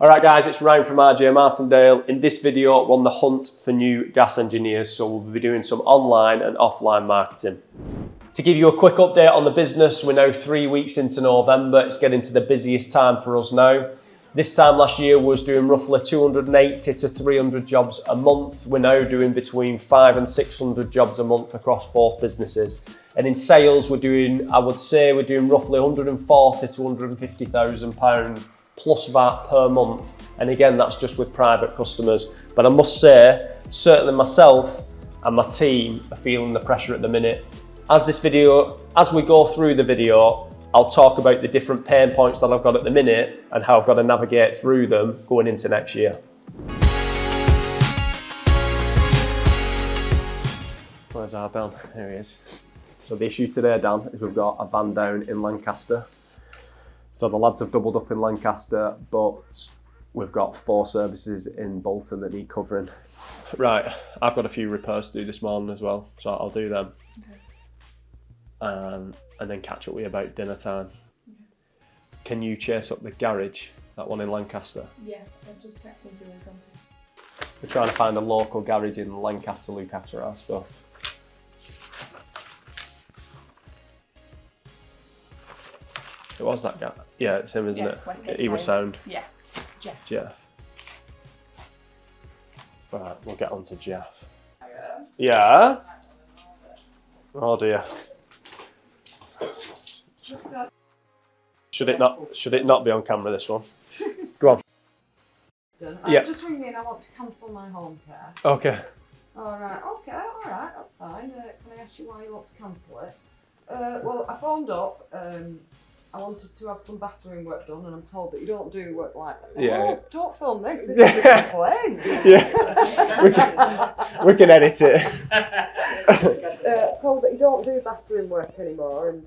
Alright guys, it's Ryan from RJ Martindale. In this video, we're on the hunt for new gas engineers, so we'll be doing some online and offline marketing. To give you a quick update on the business, we're now 3 weeks into November. It's getting to the busiest time for us now. This time last year, we was doing roughly 280 to 300 jobs a month. We're now doing between 500 and 600 jobs a month across both businesses. And in sales, we're doing, I would say, we're doing roughly 140 to 150,000 pounds plus VAT per month. And again, that's just with private customers. But I must say, certainly myself and my team are feeling the pressure at the minute. As we go through the video, I'll talk about the different pain points that I've got at the minute and how I've got to navigate through them going into next year. Where's our Dan? Here he is. So the issue today, Dan, is we've got a van down in Lancaster. So the lads have doubled up in Lancaster, but we've got 4 services in Bolton that need covering. Right, I've got a few repairs to do this morning as well, so I'll do them. Okay. And then catch up with you about dinner time. Okay. Can you chase up the garage, that one in Lancaster? Yeah, I've just checked into his contact. We're trying to find a local garage in Lancaster to look after our stuff. It was that guy. Yeah, it's him, isn't it? He was sound. Yeah, Jeff. Jeff. Right, we'll get on to Jeff. Yeah? Oh dear. Should it not be on camera, this one? Go on. Yeah. Just ring me and I want to cancel my home care. Okay. Alright, that's fine. Can I ask you why you want to cancel it? Well, I phoned up. I wanted to have some bathroom work done, and I'm told that you don't do work like that. Yeah. Oh, don't film this. This is a complaint. Yeah. we can edit it. Told that you don't do bathroom work anymore, and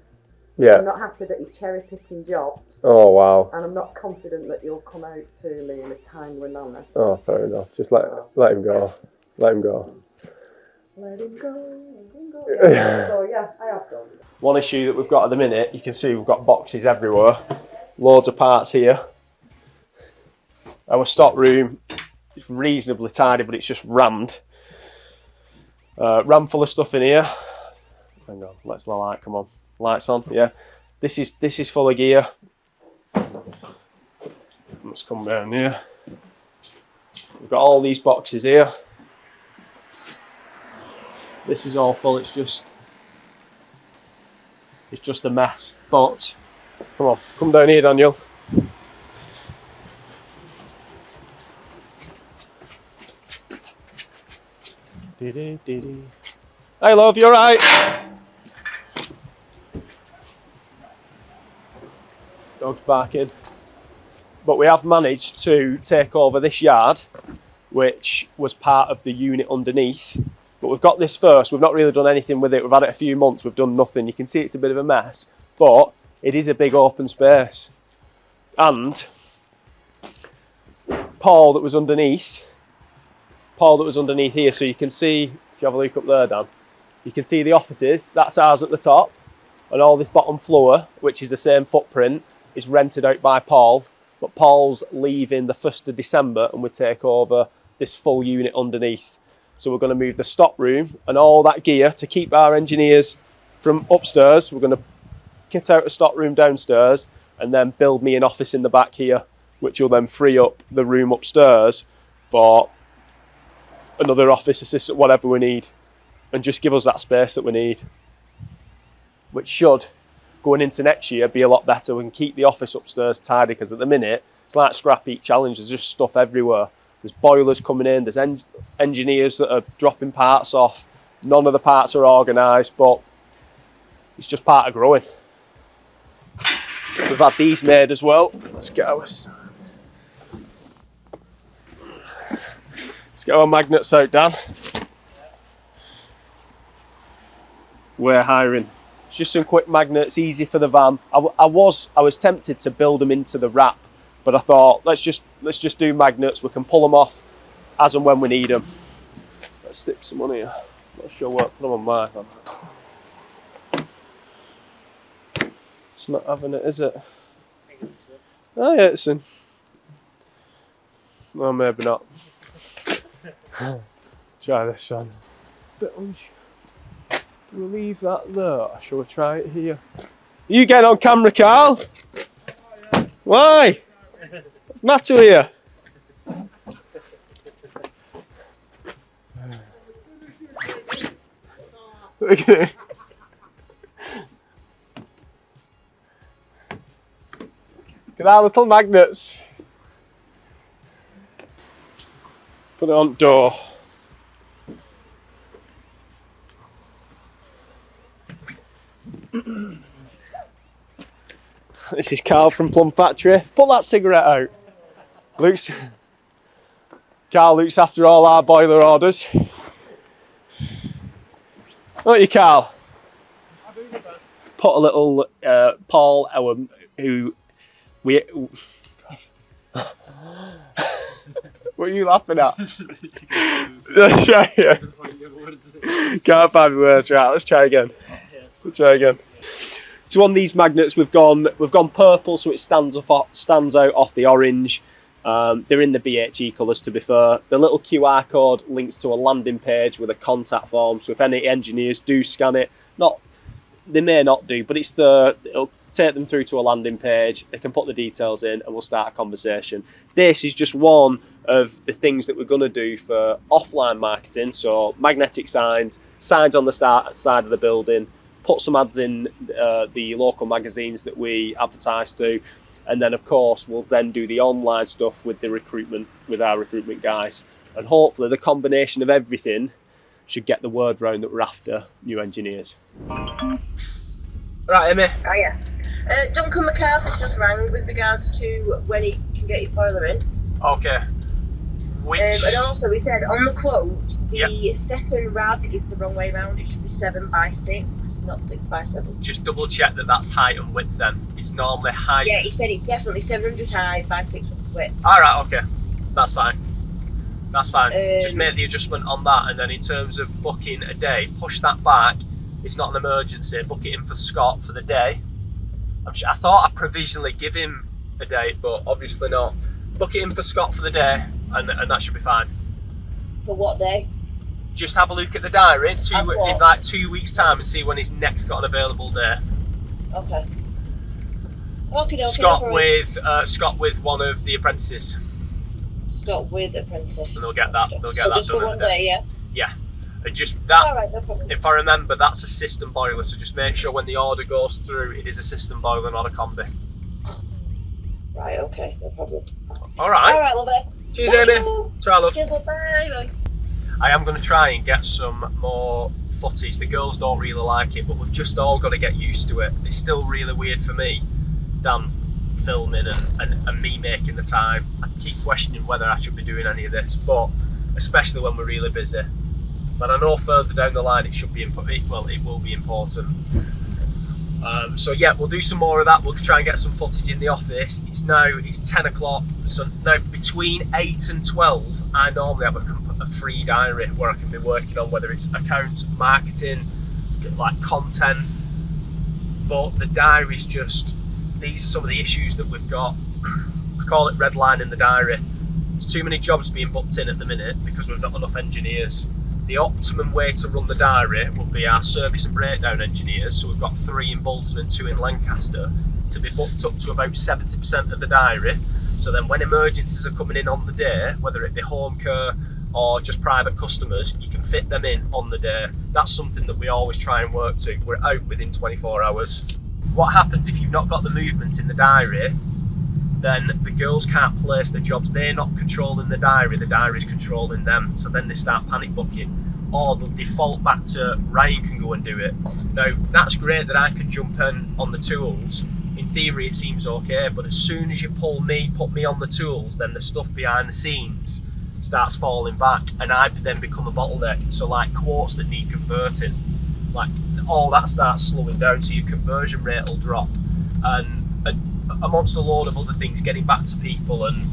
yeah. I'm not happy that you're cherry picking jobs. Oh wow. And I'm not confident that you'll come out to me in a timely manner. Oh, fair enough. Just let him go. Let him go. Let him go. So yeah, I have done. One issue that we've got at the minute, you can see we've got boxes everywhere, loads of parts here. Our stock room is reasonably tidy, but it's just rammed. Rammed full of stuff in here. Hang on, let's the light come on. Lights on, yeah. This is full of gear. Let's come down here. We've got all these boxes here. This is all full, it's just a mess, but come on, come down here, Daniel. Hey love, you alright? Dog's barking. But we have managed to take over this yard, which was part of the unit underneath. But we've got this first, we've not really done anything with it, we've had it a few months, we've done nothing. You can see it's a bit of a mess, but it is a big open space. And Paul that was underneath here, so you can see, if you have a look up there, Dan, you can see the offices, that's ours at the top, and all this bottom floor, which is the same footprint, is rented out by Paul, but Paul's leaving the 1st of December and we take over this full unit underneath. So we're going to move the stock room and all that gear to keep our engineers from upstairs. We're going to kit out a stock room downstairs and then build me an office in the back here, which will then free up the room upstairs for another office assistant, whatever we need, and just give us that space that we need, which should, going into next year, be a lot better. We can keep the office upstairs tidy, because at the minute, it's like Scrap Heap Challenge, there's just stuff everywhere. There's boilers coming in, there's engineers that are dropping parts off. None of the parts are organised, but it's just part of growing. We've had these made as well. Let's get our magnets out, Dan. We're hiring. It's just some quick magnets, easy for the van. I was tempted to build them into the wrap, but I thought let's just do magnets. We can pull them off as and when we need them. Let's stick some on here. Not sure what. Put them on my van. It's not having it, is it? Oh yeah, it's in. No, maybe not. Try this one. Bit unsure. We'll leave that there. Shall we try it here? You get on camera, Carl. Why? What's the matter here? Look at it. Look at our little magnets. Put it on door. This is Carl from Plum Factory. Put that cigarette out. Carl looks after all our boiler orders. Don't you, Carl? I do my best. Put a little Paul, who we. What are you laughing at? Let's try again. Can't find the words. Right, let's try again. Let's try again. So on these magnets, we've gone purple, so it stands out off the orange. They're in the BHE colours, to be fair. The little QR code links to a landing page with a contact form. So if any engineers do scan it, they may not do, but it'll take them through to a landing page. They can put the details in, and we'll start a conversation. This is just one of the things that we're going to do for offline marketing. So magnetic signs on the side of the building. Put some ads in the local magazines that we advertise to. And then, of course, we'll then do the online stuff with our recruitment guys. And hopefully the combination of everything should get the word round that we're after new engineers. Right, Emmy. Oh yeah. Duncan McCarthy just rang with regards to when he can get his boiler in. Okay. And also he said on the quote, the second rad is the wrong way round. It should be 7x6, not 6x7. Just double check that that's height and width then. It's normally height. Yeah, he said it's definitely 700 high by 600 width. Alright, okay. That's fine. That's fine. Just make the adjustment on that, and then in terms of booking a day, push that back. It's not an emergency. Book it in for Scott for the day. I thought I'd provisionally give him a date, but obviously not. Book it in for Scott for the day, and that should be fine. For what day? Just have a look at the diary in like 2 weeks' time and see when he's next got an available day. Okay. Okay. Scott with one of the apprentices. Scott with apprentice. And they'll get that. They'll get so that just done. for one day, yeah. Yeah. And just that. All right, no problem. If I remember, that's a system boiler. So just make sure when the order goes through, it is a system boiler, not a combi. Right. Okay. No problem. All right. All right, lovely. Cheers, Amy. Try, love. Cheers, love. Bye. Bye. I am going to try and get some more footage. The girls don't really like it, but we've just all got to get used to it. It's still really weird for me, Dan filming and me making the time. I keep questioning whether I should be doing any of this, but especially when we're really busy. But I know further down the line it will be important. So yeah, we'll do some more of that. We'll try and get some footage in the office. It's 10 o'clock, so now between 8 and 12 I normally have a free diary where I can be working on whether it's accounts, marketing, like content, but the diary's just, these are some of the issues that we've got. I call it red line in the diary. There's too many jobs being booked in at the minute because we've not enough engineers. The optimum way to run the diary would be our service and breakdown engineers, so we've got 3 in Bolton and 2 in Lancaster, to be booked up to about 70% of the diary. So then when emergencies are coming in on the day, whether it be home care or just private customers, you can fit them in on the day. That's something that we always try and work to. We're out within 24 hours. What happens if you've not got the movement in the diary, then the girls can't place the jobs. They're not controlling the diary's controlling them. So then they start panic booking, or they'll default back to Ryan can go and do it. Now, that's great that I can jump in on the tools. In theory, it seems okay, but as soon as you put me on the tools, then the stuff behind the scenes starts falling back, and I then become a bottleneck. So like quotes that need converting, like all that starts slowing down, so your conversion rate will drop, and amongst a load of other things, getting back to people, and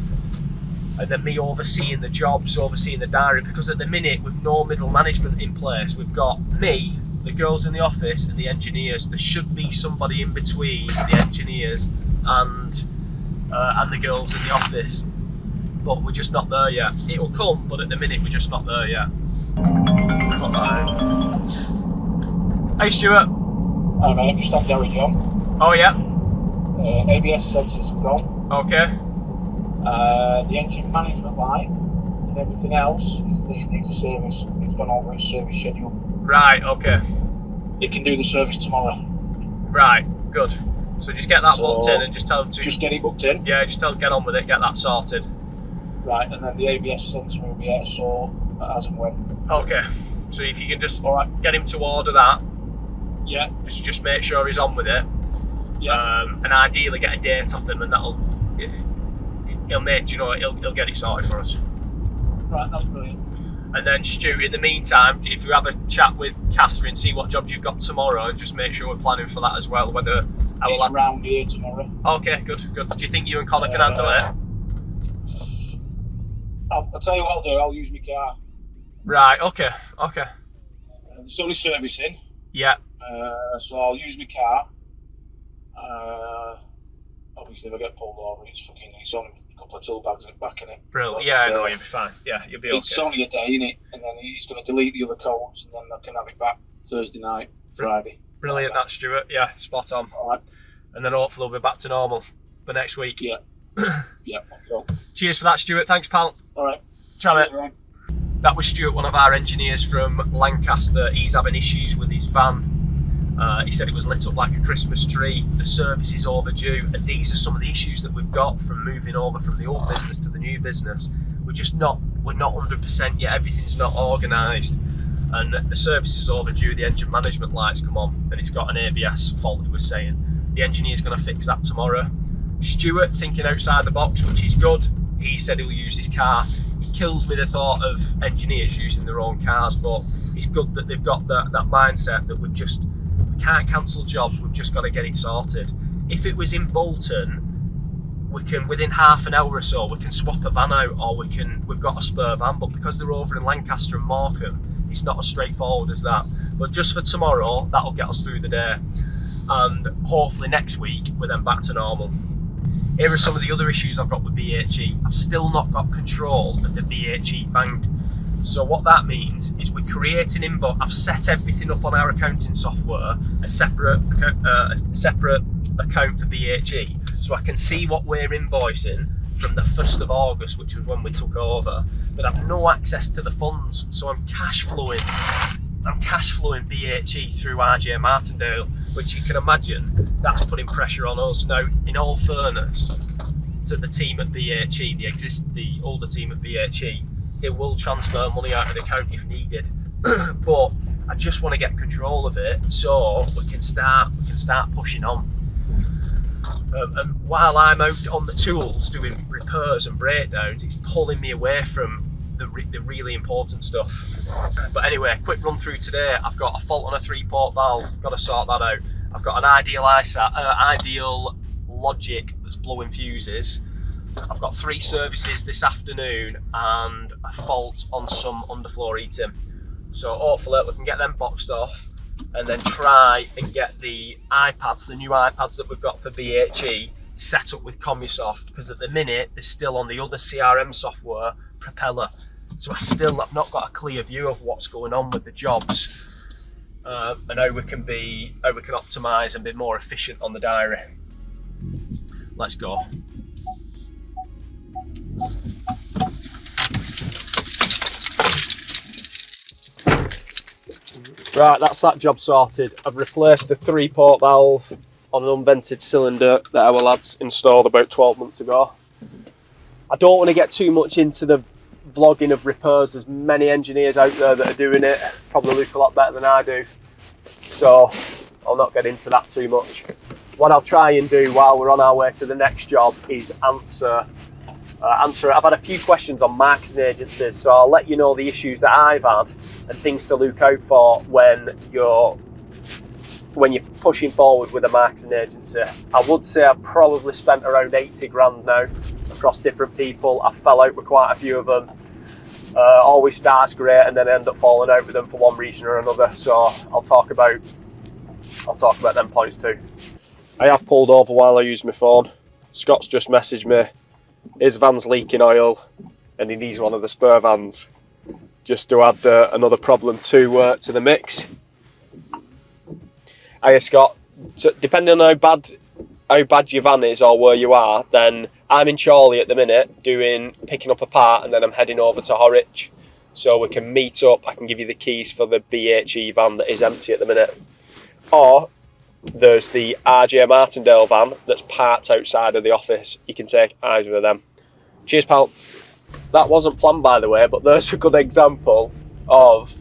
then me overseeing the jobs, overseeing the diary, because at the minute with no middle management in place, we've got me, the girls in the office, and the engineers. There should be somebody in between the engineers and the girls in the office. but we're just not there yet. It will come, but at the minute we're just not there yet. Cut that out. Hey Stuart. Hi mate, I'm just at Derry John. Oh yeah. ABS sensors have gone. Okay. The engine management light and everything else needs a service. It's gone over its service schedule. Right. Okay. It can do the service tomorrow. Right. Good. So just get that booked in and just tell them to. Just get it booked in. Yeah. Just tell them get on with it. Get that sorted. Right, and then the ABS sensor will be able to sort as and when. Okay. So if you can just Alright. get him to order that. Yeah. Just make sure he's on with it. Yeah. And ideally get a date off him, and he'll get it sorted for us. Right, that's brilliant. And then Stu, in the meantime, if you have a chat with Catherine, see what jobs you've got tomorrow, and just make sure we're planning for that as well. Whether I will It's round here tomorrow. Okay, good. Do you think you and Connor can handle it? I'll tell you what I'll do. I'll use my car. Right. Okay. It's only servicing. Yeah. So I'll use my car. Obviously, if I get pulled over, it's only a couple of tool bags back in it. Brilliant. Yeah, I know, you'll be fine. Yeah, you'll be okay. It's only a day, innit? And then he's going to delete the other codes, and then I can have it back Thursday night, Friday. Brilliant, that Stuart. Yeah, spot on. All right. And then hopefully we'll be back to normal for next week. Yeah. Yeah. Okay. Cheers for that, Stuart. Thanks, pal. All right. Ciao, mate. Right. That was Stuart, one of our engineers from Lancaster. He's having issues with his van. He said it was lit up like a Christmas tree. The service is overdue, and these are some of the issues that we've got from moving over from the old business to the new business. We're not 100% yet. Everything's not organised, and the service is overdue. The engine management lights come on, and it's got an ABS fault. He was saying the engineer's going to fix that tomorrow. Stuart thinking outside the box, which is good. He said he'll use his car. It kills me the thought of engineers using their own cars, but it's good that they've got that mindset that we can't cancel jobs, we've just got to get it sorted. If it was in Bolton, we can, within half an hour or so, we can swap a van out, or we've got a spare van, but because they're over in Lancaster and Morecambe, it's not as straightforward as that. But just for tomorrow, that'll get us through the day, and hopefully next week we're then back to normal. Here are some of the other issues I've got with BHE. I've still not got control of the BHE bank. So what that means is we create an invoice. I've set everything up on our accounting software, a separate account for BHE, so I can see what we're invoicing from the 1st of August, which was when we took over, but I've no access to the funds. So I'm cash flowing BHE through RJ Martindale, which you can imagine that's putting pressure on us. Now, in all fairness to the team at BHE, the older team at BHE, they will transfer money out of the account if needed, but I just want to get control of it so we can start pushing on. And while I'm out on the tools doing repairs and breakdowns, it's pulling me away from the really important stuff. But anyway, quick run through today. I've got a fault on a 3-port valve. Got to sort that out. I've got an ideal logic that's blowing fuses. I've got 3 services this afternoon and a fault on some underfloor heating. So hopefully we can get them boxed off and then try and get the new iPads that we've got for BHE set up with Commusoft, because at the minute they're still on the other CRM software, Propeller. So I've not got a clear view of what's going on with the jobs and how we can optimise and be more efficient on the diary. Let's go. Right, that's that job sorted. I've replaced the 3-port valve on an unvented cylinder that our lads installed about 12 months ago. I don't want to get too much into the vlogging of repairs. There's many engineers out there that are doing it, probably look a lot better than I do, so I'll not get into that too much. What I'll try and do while we're on our way to the next job is answer. I've had a few questions on marketing agencies, so I'll let you know the issues that I've had and things to look out for when you're pushing forward with a marketing agency. I would say I've probably spent around 80 grand now across different people. I fell out with quite a few of them. Always starts great and then end up falling out with them for one reason or another. So I'll talk about them points too. I have pulled over while I use my phone. Scott's just messaged me. his van's leaking oil and he needs one of the spare vans just to add another problem to the mix. Hiya Scott, so depending on how bad your van is or where you are, then I'm in Chorley at the minute picking up a part, and then I'm heading over to Horwich so we can meet up. I can give you the keys for the BHE van that is empty at the minute, or there's the RJ Martindale van that's parked outside of the office. You can take either of them. Cheers, pal. That wasn't planned, by the way, but there's a good example of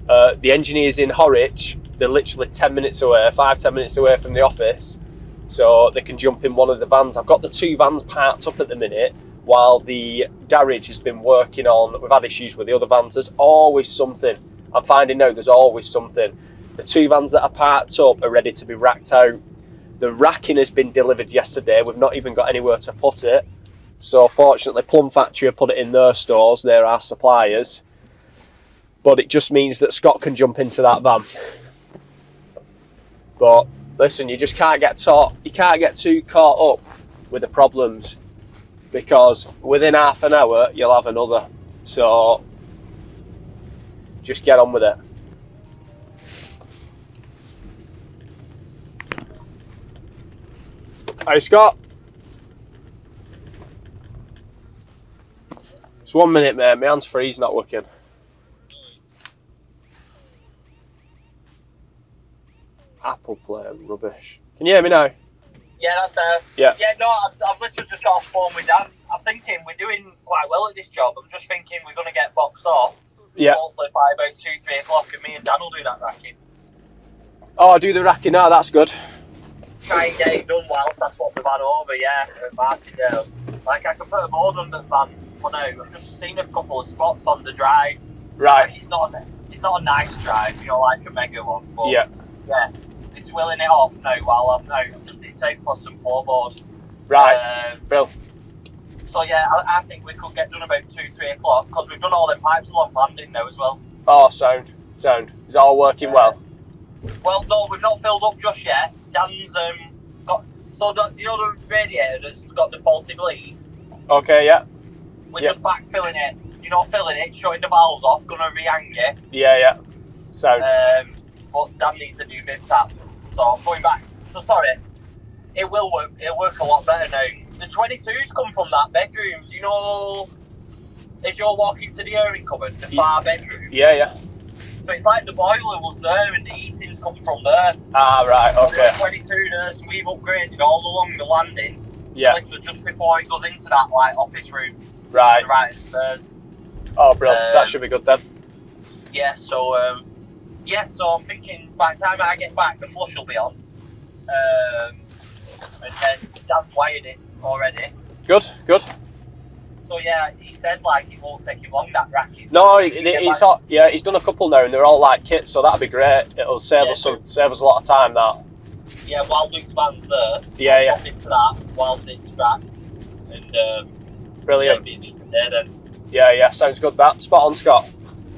the engineers in Horwich. They're literally 10 minutes away, 5-10 minutes away from the office, so they can jump in one of the vans. I've got the 2 vans parked up at the minute while the garage has been working on. We've had issues with the other vans. There's always something. I'm finding now there's always something. The 2 vans that are parked up are ready to be racked out. The racking has been delivered yesterday. We've not even got anywhere to put it. So fortunately, Plum Factory have put it in their stores. They're our suppliers. But it just means that Scott can jump into that van. But listen, you just can't get too caught up with the problems, because within half an hour you'll have another. So just get on with it. Hi Scott. Just 1 minute, mate. My hands free's not working. Apple Play rubbish. Can you hear me now? Yeah, that's better. Yeah. Yeah, no, I've literally just got off the phone with Dan. I'm thinking we're doing quite well at this job. I'm just thinking we're going to get boxed off. Yeah. Hopefully by about 2-3 o'clock, and me and Dan will do that racking. Oh, do the racking now. That's good. Try and get it done whilst that's what the van over, yeah, at Martindale. Like, I can put a board under the van for now. I've just seen a couple of spots on the drives. Right. Like, it's not a nice drive, you know, like a mega one. But Yeah. Yeah, it's swilling it off now while I'm out. I just need to take plus some floorboard. Right. Bill. So yeah, I think we could get done about 2-3 o'clock, because we've done all the pipes along landing now as well. Oh, sound. Is it all working well? Well, no, we've not filled up just yet. Dan's got, so you know the radiator that's got the faulty bleed? Okay, yeah. We're just backfilling it. You know, filling it, shutting the valves off, gonna re-hang it. Yeah. Sound. But Dan needs a new bib tap, so I'm going back. So sorry, it will work. It'll work a lot better now. The 22s come from that bedroom. You know, as you're walking to the airing cupboard, the far bedroom. Yeah. So it's like the boiler was there and the heating's come from there. Ah, right. Okay. The 22 there, so we've upgraded all along the landing. Yeah. So literally just before it goes into that like office room. Right. To the right of the stairs. Oh, brilliant. That should be good then. Yeah. So so I'm thinking by the time I get back, the flush will be on. And then Dan's wired it already. Good. So yeah, he said like it won't take him long, that racking. No, it's hot. Yeah, he's done a couple now, and they're all like kits, so that'd be great. It'll save us a lot of time. That. Yeah, while Luke's van's there, Yeah. I'll swap into that whilst it's wrapped, and Brilliant. It'll be a decent day then. Yeah, sounds good. That spot on, Scott.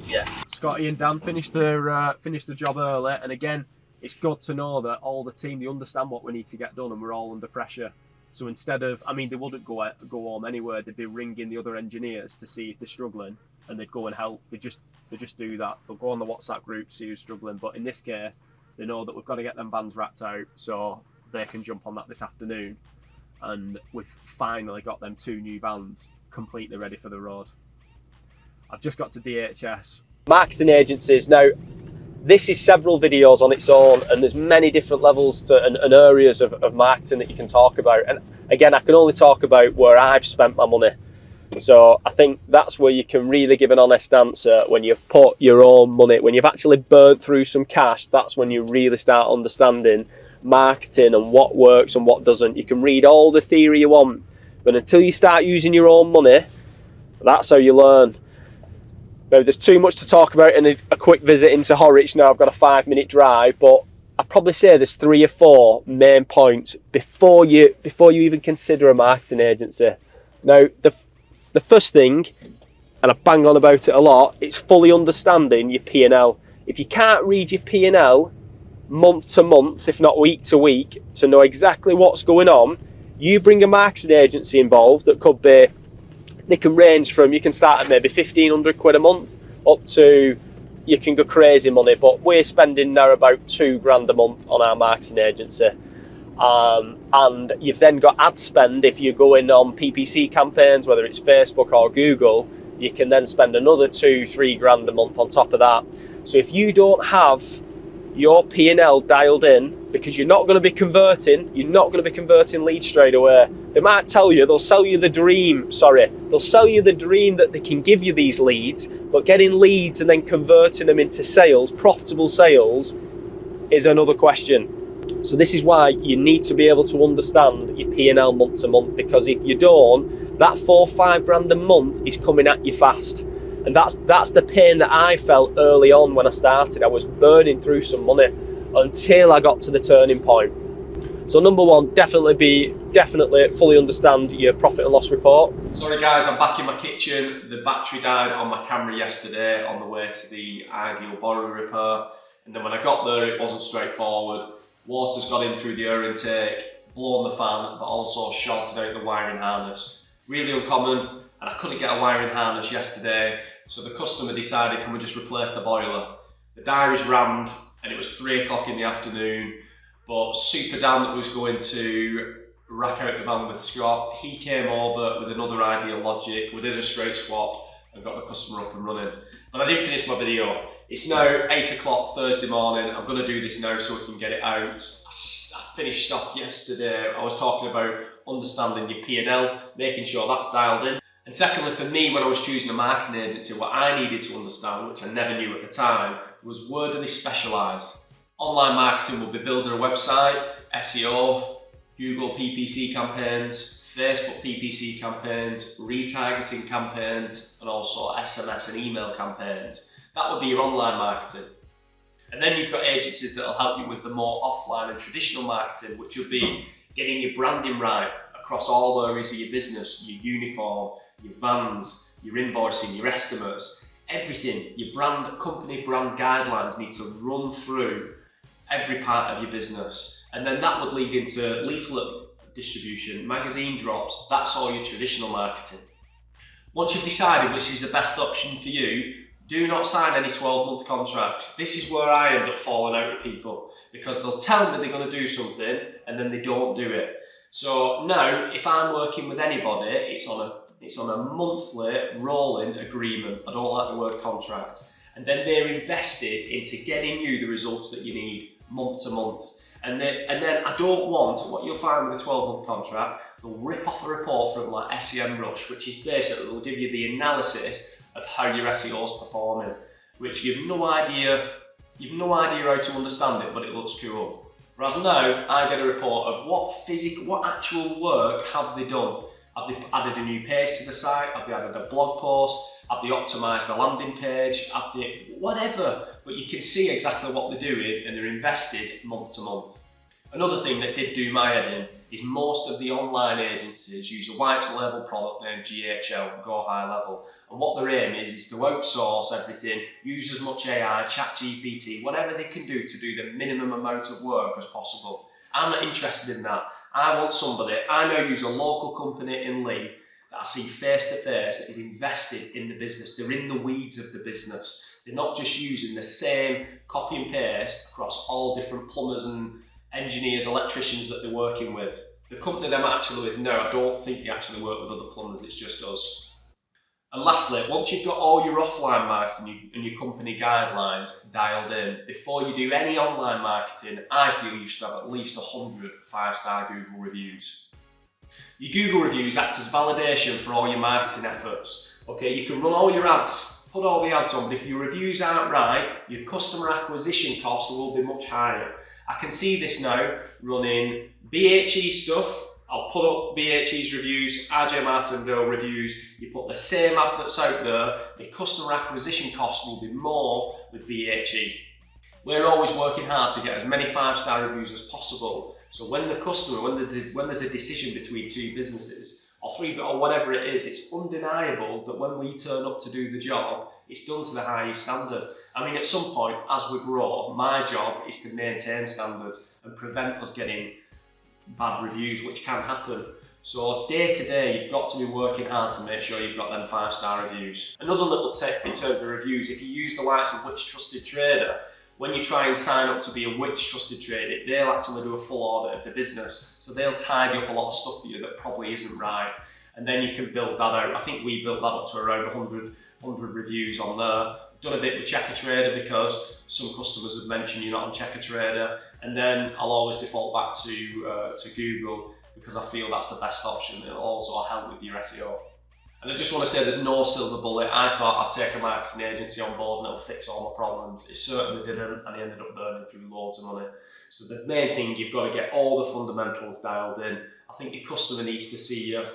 Yeah. Scotty and Dan finished the job early, and again, it's good to know that all the team, they understand what we need to get done, and we're all under pressure. So instead of, they wouldn't go home anywhere. They'd be ringing the other engineers to see if they're struggling, and they'd go and help. They just do that. They'll go on the WhatsApp group, see who's struggling. But in this case, they know that we've got to get them vans wrapped out, so they can jump on that this afternoon. And we've finally got them 2 new vans completely ready for the road. I've just got to DHS. Marketing agencies. Now, this is several videos on its own, and there's many different levels and areas of marketing that you can talk about. And again, I can only talk about where I've spent my money. So I think that's where you can really give an honest answer. When you've put your own money, when you've actually burnt through some cash, that's when you really start understanding marketing and what works and what doesn't. You can read all the theory you want, but until you start using your own money, that's how you learn. Now, there's too much to talk about in a quick visit into Horwich. Now I've got a 5-minute drive, but I'd probably say there's 3 or 4 main points before you even consider a marketing agency. Now, the first thing, and I bang on about it a lot, it's fully understanding your P&L. If you can't read your P&L month to month, if not week to week, to know exactly what's going on, You bring a marketing agency involved that could be, they can range from, you can start at maybe 1,500 quid a month up to, you can go crazy money, but we're spending now about 2 grand a month on our marketing agency. And you've then got ad spend. If you're going on PPC campaigns, whether it's Facebook or Google, you can then spend another 2-3 grand a month on top of that. So if you don't have your P&L dialed in, because you're not going to be converting leads straight away. They might tell you, they'll sell you the dream that they can give you these leads, but getting leads and then converting them into sales, profitable sales, is another question. So this is why you need to be able to understand your P&L month to month, because if you don't, that 4-5 grand a month is coming at you fast. And that's the pain that I felt early on when I started. I was burning through some money until I got to the turning point. So number one, definitely fully understand your profit and loss report. Sorry guys, I'm back in my kitchen. The battery died on my camera yesterday on the way to the Ideal boiler repair. And then when I got there, it wasn't straightforward. Water's got in through the air intake, blown the fan, but also shorted out the wiring harness. Really uncommon, and I couldn't get a wiring harness yesterday. So the customer decided, can we just replace the boiler? The diaries rammed, and it was 3 o'clock in the afternoon, but Super Dan that was going to rack out the van with Scott, he came over with another Ideal Logic. We did a straight swap and got the customer up and running. But I didn't finish my video. It's now 8 o'clock Thursday morning. I'm going to do this now so we can get it out. I finished off yesterday. I was talking about understanding your P&L, making sure that's dialed in. And secondly, for me, when I was choosing a marketing agency, what I needed to understand, which I never knew at the time, was where do they specialise? Online marketing will be building a website, SEO, Google PPC campaigns, Facebook PPC campaigns, retargeting campaigns, and also SMS and email campaigns. That would be your online marketing. And then you've got agencies that will help you with the more offline and traditional marketing, which will be getting your branding right across all areas of your business, your uniform, your vans, your invoicing, your estimates, everything. Your company brand guidelines need to run through every part of your business. And then that would lead into leaflet distribution, magazine drops. That's all your traditional marketing. Once you've decided which is the best option for you, do not sign any 12-month contracts. This is where I end up falling out with people, because they'll tell me they're going to do something and then they don't do it. So now, if I'm working with anybody, it's on a monthly rolling agreement. I don't like the word contract. And then they're invested into getting you the results that you need month to month. And then I don't want, what you'll find with a 12-month contract, they'll rip off a report from like SEMrush, which is basically, they'll give you the analysis of how your SEO is performing, which you've no idea how to understand it, but it looks cool. Whereas now, I get a report of what actual work have they done. Have they added a new page to the site? Have they added a blog post? Have they optimised the landing page? Have they, whatever. But you can see exactly what they're doing and they're invested month to month. Another thing that did do my head in is most of the online agencies use a white label product named GHL, Go High Level. And what their aim is to outsource everything, use as much AI, ChatGPT, whatever they can do to do the minimum amount of work as possible. I'm not interested in that. I want somebody, I now use a local company in Leigh that I see face to face that is invested in the business. They're in the weeds of the business. They're not just using the same copy and paste across all different plumbers and engineers, electricians that they're working with. The company that I'm actually with, no, I don't think they actually work with other plumbers, it's just us. And lastly, once you've got all your offline marketing and your company guidelines dialed in, before you do any online marketing, I feel you should have at least 100 5-star Google reviews. Your Google reviews act as validation for all your marketing efforts. Okay, you can run all your ads, put all the ads on, but if your reviews aren't right, your customer acquisition cost will be much higher. I can see this now running BHE stuff. I'll put up BHE's reviews, RJ Martinville reviews. You put the same ad that's out there, the customer acquisition cost will be more with BHE. We're always working hard to get as many 5-star reviews as possible. So when the customer, when there's a decision between two businesses, or three, or whatever it is, it's undeniable that when we turn up to do the job, it's done to the highest standard. I mean, at some point, as we grow, my job is to maintain standards and prevent us getting bad reviews, which can happen. So day to day, you've got to be working hard to make sure you've got them 5-star reviews. Another little tip in terms of reviews, if you use the likes of Which Trusted Trader, when you try and sign up to be a Which Trusted Trader, they'll actually do a full audit of the business. So they'll tidy up a lot of stuff for you that probably isn't right. And then you can build that out. I think we built that up to around 100 reviews on there. We've done a bit with Checker Trader because some customers have mentioned you're not on Checker Trader. And then I'll always default back to Google, because I feel that's the best option. It'll also help with your SEO. And I just want to say there's no silver bullet. I thought I'd take a marketing agency on board and it'll fix all my problems. It certainly didn't, and I ended up burning through loads of money. So the main thing, you've got to get all the fundamentals dialed in. I think your customer needs to see you at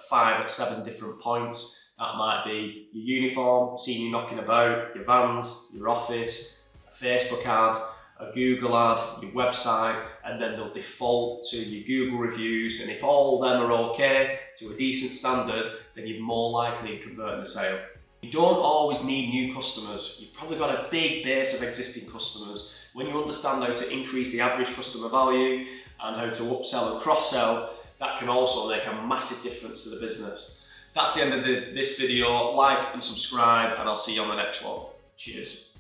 5 or 7 different points. That might be your uniform, seeing you knocking about, your vans, your office, a Facebook ad, a Google ad, your website, and then they'll default to your Google reviews, and if all of them are okay to a decent standard, then you're more likely to convert in a sale. You don't always need new customers. You've probably got a big base of existing customers. When you understand how to increase the average customer value and how to upsell and cross-sell, that can also make a massive difference to the business. That's the end of this video. Like and subscribe, and I'll see you on the next one. Cheers.